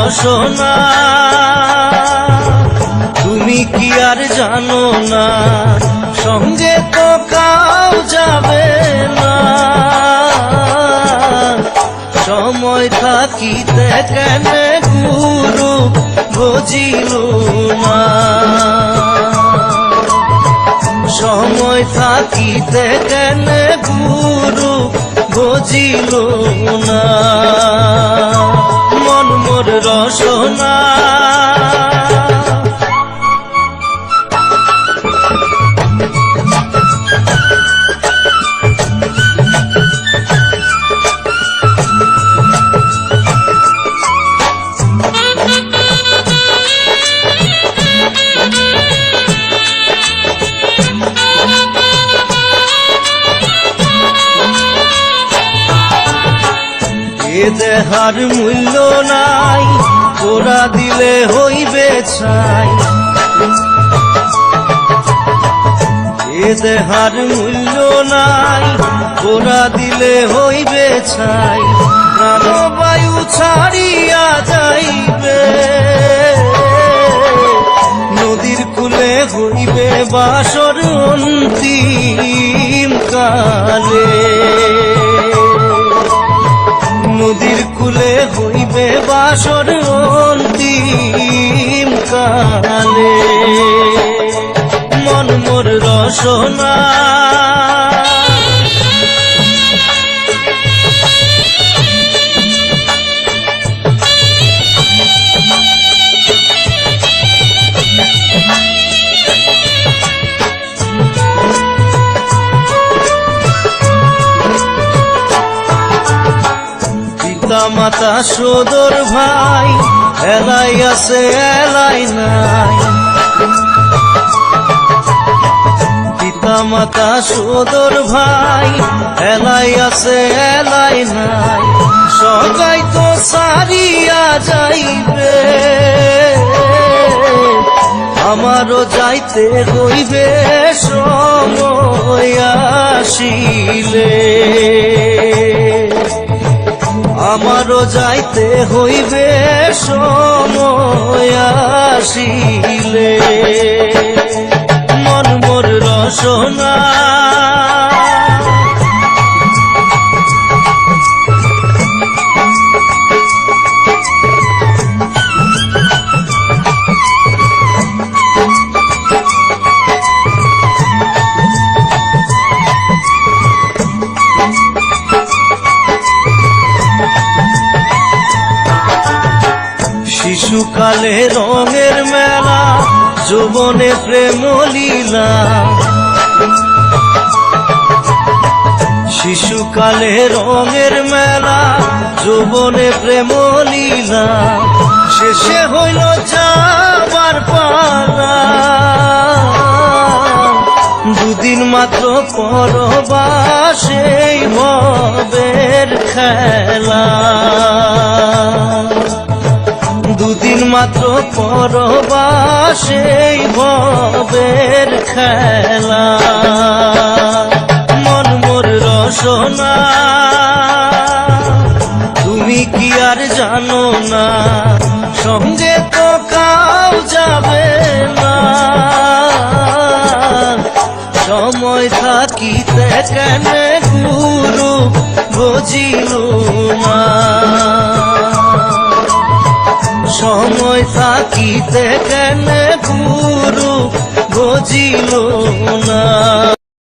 রসনা তুমি কি আর জানো না, সঙ্গে তো কাউ যাবে না। সময় থাকিতে কেন গুরু বুঝিল না, সময় থাকিতে কেন গুরু বুঝিল না। মন মোর রসনা এ দেহার মূল্য নাই, তোরা দিলে হইবে ছাই। এ দেহার মূল্য নাই, তোরা দিলে হইবে ছাই। প্রাণবায়ু ছাড়িয়া যাইবে, নদীর কূলে হইবে বাসর অন্তিম কালে। নদীর কূলে হইবে বাসর অন্তিম কালে। মন মোর রসনা মাতা সদর ভাই, এলাই আছে এলাই নাই। পিতা মাতা সদর ভাই, এলাই আছে এলাই নাই। সবাই তো সারিয়া যাইবে, আমারও যাইতে হইবে সময় আসিলে। আমারও যাইতে হইবে সময় আসিলে। মন মোর রসনা শিশুকালে রঙের মেলা, যৌবনে প্রেম লীলা। শিশুকালে রঙের মেলা, যৌবনে প্রেম লীলা। শেষে হইল যাবার পালা, দুদিন মাত্র পরবাসে ভবের খেলা। দুদিন মাত্র পরবাসে ভবের খেলা। মন মোর রসনা তুমি কি আর জানো না, সঙ্গে তো কাউ যাবে না। সময় থাকিতে কেন গুরু বুঝিল না, সময় থাকিতে কেন গুরু বুঝিল না।